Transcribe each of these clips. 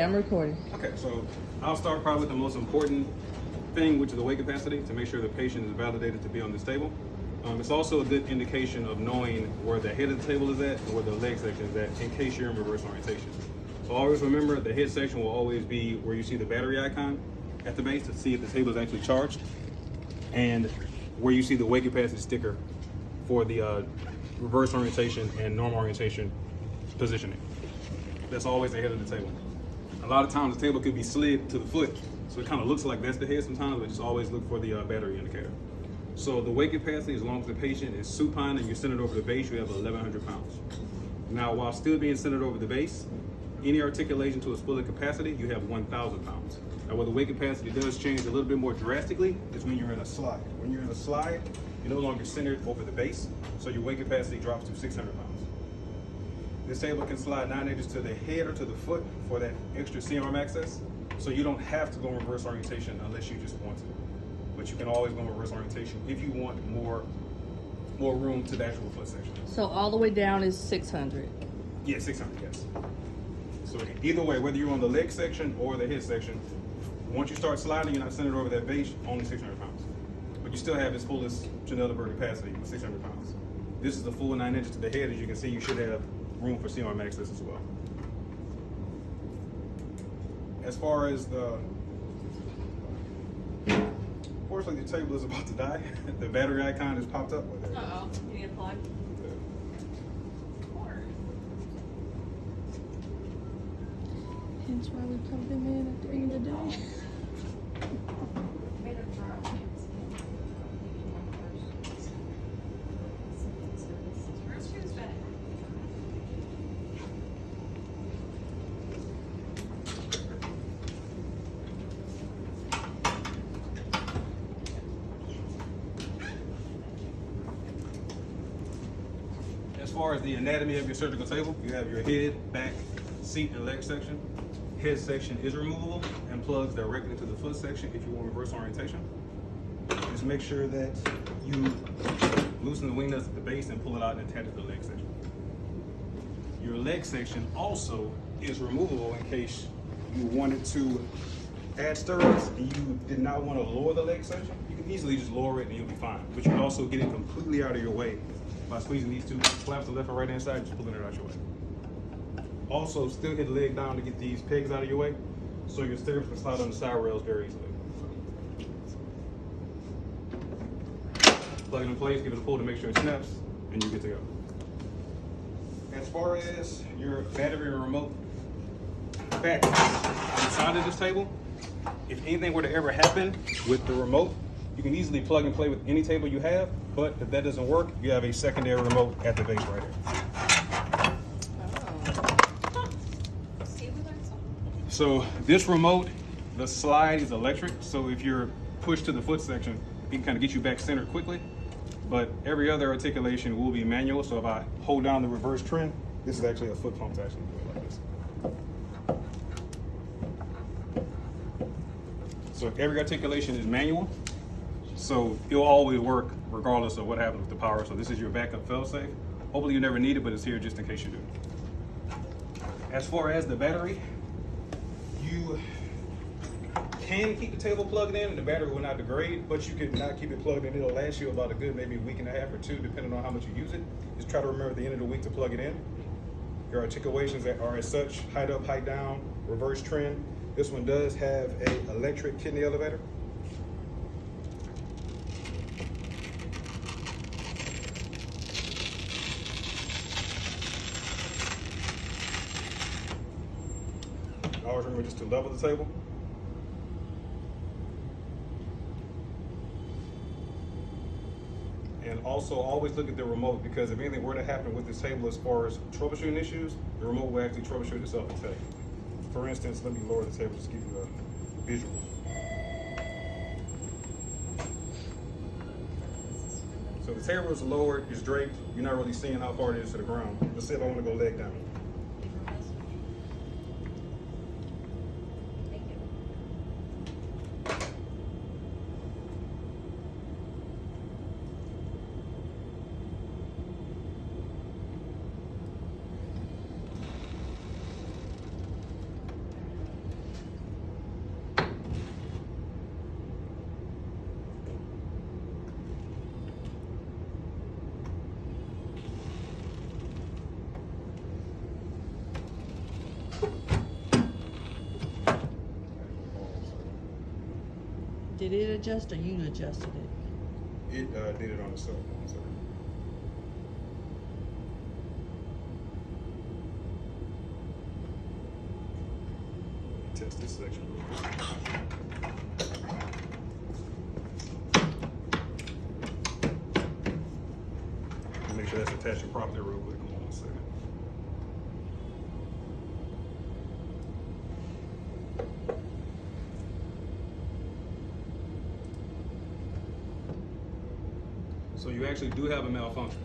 I'm recording. Okay, so I'll start probably with the most important thing, which is the weight capacity, to make sure the patient is validated to be on this table. It's also a good indication of knowing where the head of the table is at and where the leg section is at in case you're in reverse orientation. So always remember the head section will always be where you see the battery icon at the base to see if the table is actually charged, and where you see the weight capacity sticker for the reverse orientation and normal orientation positioning. That's always the head of the table. A lot of times the table could be slid to the foot, so it kind of looks like that's the head sometimes, but just always look for the battery indicator. So the weight capacity, as long as the patient is supine and you're centered over the base, you have 1,100 pounds. Now, while still being centered over the base, any articulation to its full capacity, you have 1,000 pounds. Now, where the weight capacity does change a little bit more drastically is when you're in a slide. When you're in a slide, you're no longer centered over the base, so your weight capacity drops to 600 pounds. This table can slide 9 inches to the head or to the foot for that extra C-arm access, so you don't have to go in reverse orientation unless you just want to. But you can always go in reverse orientation if you want more room to the actual foot section. So all the way down is 600. Yeah, 600, yes. So either way, whether you're on the leg section or the head section, once you start sliding, you're not centered over that base, only 600 pounds. But you still have its fullest Chanel capacity with 600 pounds. This is the full 9 inches to the head. As you can see, you should have room for C-arm access as well. As far as unfortunately the table is about to die. The battery icon has popped up. Uh-oh, you need a plug? Hence why we plug them in at the end of the day. As far as the anatomy of your surgical table, you have your head, back, seat, and leg section. Head section is removable and plugs directly to the foot section if you want reverse orientation. Just make sure that you loosen the wing nuts at the base and pull it out and attach it to the leg section. Your leg section also is removable in case you wanted to add stirrups and you did not want to lower the leg section. You can easily just lower it and you'll be fine. But you can also get it completely out of your way by squeezing these two flaps, the left and right hand side, just pulling it out your way. Also, still hit the leg down to get these pegs out of your way, so your stirrups can slide on the side rails very easily. Plug it in place, give it a pull to make sure it snaps, and you're good to go. As far as your battery and remote back inside of this table, if anything were to ever happen with the remote, you can easily plug and play with any table you have, but if that doesn't work, you have a secondary remote at the base right here. So this remote, the slide is electric, so if you're pushed to the foot section, it can kind of get you back centered quickly, but every other articulation will be manual, so if I hold down the reverse trend, this is actually a foot pump to actually do it like this. So every articulation is manual, so it'll always work regardless of what happens with the power. So this is your backup fail-safe. Hopefully you never need it, but it's here just in case you do. As far as the battery, you can keep the table plugged in and the battery will not degrade, but you can not keep it plugged in. It'll last you about a good maybe a week and a half or two, depending on how much you use it. Just try to remember at the end of the week to plug it in. Your articulations that are as such, height up, height down, reverse trend. This one does have an electric kidney elevator. Always remember just to level the table. And also always look at the remote, because if anything were to happen with this table as far as troubleshooting issues, the remote will actually troubleshoot itself and tell you. For instance, let me lower the table just to give you a visual. So the table is lowered, it's draped, you're not really seeing how far it is to the ground. Let's see if I want to go leg down. Did it adjust or you adjusted it? It did it on itself. So. Test this section. Make sure that's attaching properly real quick. Hold on 1 second. So you actually do have a malfunction.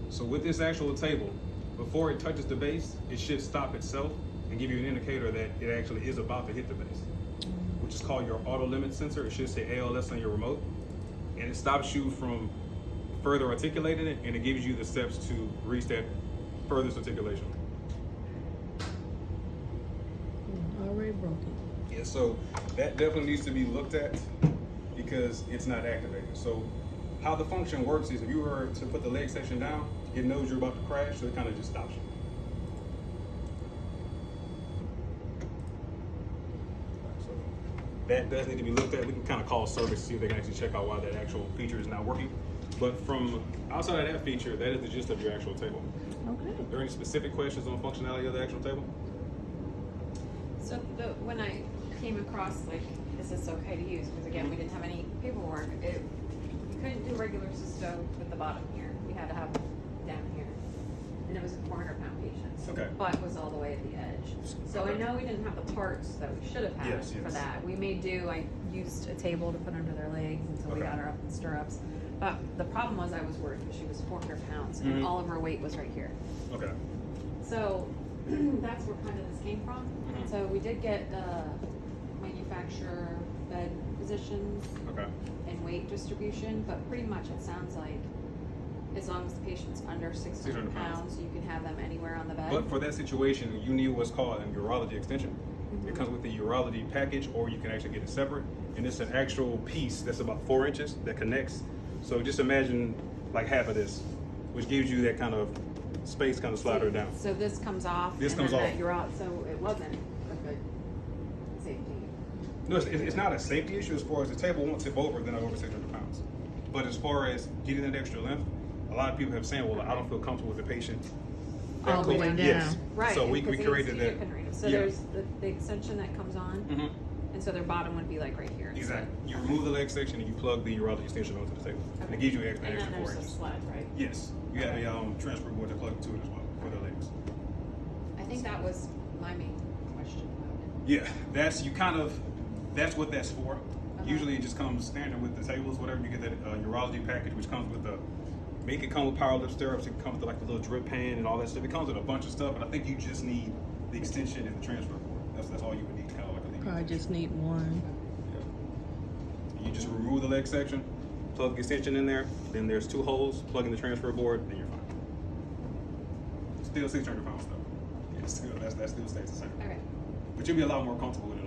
So with this actual table, before it touches the base, it should stop itself and give you an indicator that it actually is about to hit the base, which is called your auto limit sensor. It should say ALS on your remote, and it stops you from further articulating it, and it gives you the steps to reach that furthest articulation. Already broke it. Yeah, so that definitely needs to be looked at because it's not activated. So how the function works is if you were to put the leg section down, it knows you're about to crash, so it kind of just stops you. So that does need to be looked at. We can kind of call service to see if they can actually check out why that actual feature is not working. But from outside of that feature, that is the gist of your actual table. Okay. Are there any specific questions on functionality of the actual table? So when I came across, like, is this okay to use? Because again, we didn't have any paperwork. You couldn't do regular cysto with the bottom here. We had to have it down here. And it was a 400-pound patient. So Okay. the butt was all the way at the edge. So I know we didn't have the parts that we should have had Yes, for yes. that. We may do, I used a table to put under their legs until we Okay. got her up in stirrups. But the problem was I was worried because she was 400 pounds and Mhm. all of her weight was right here. Okay. So that's where kind of this came from. Mhm. So we did get manufacturer bed positions Okay. and weight distribution, but pretty much it sounds like as long as the patient's under 600 pounds, you can have them anywhere on the bed. But for that situation, you need what's called a urology extension. Mhm. It comes with the urology package, or you can actually get it separate. And it's an actual piece that's about 4 inches that connects. So just imagine like half of this, which gives you that kind of space, kind of slide her down. So this comes off. This and comes then off. That you're out. So it wasn't a good safety. No, it's not a safety issue as far as the table won't tip over if they're not over 600 pounds. But as far as getting that extra length, a lot of people have saying, well, I don't feel comfortable with the patient. All the way down. Yes. Right. So we because created that. anesthesia couldn't read it. So Yeah. there's the extension that comes on, Mhm. and so their bottom would be like right here. Exactly. You remove the leg section and you plug the urology extension onto the table. And it gives you an extra And then 4 there's a inches. sled, right? Yes. You have a transfer board to plug to it as well for the legs. I think that was my main question about it. Yeah, that's what that's for. Usually it just comes standard with the tables, whatever. You get that urology package, which comes with the, make it come with power lift stirrups. It comes with like the little drip pan and all that stuff. It comes with a bunch of stuff, but I think you just need the extension and the transfer board. That's all you would need, kind of like a lead. Probably just need one. Yeah. You just remove the leg section, plug the extension in there. Then there's 2 holes. Plug in the transfer board, then you're fine. Still 600 pounds though. Yeah, that still stays the same. Okay. But you'll be a lot more comfortable with it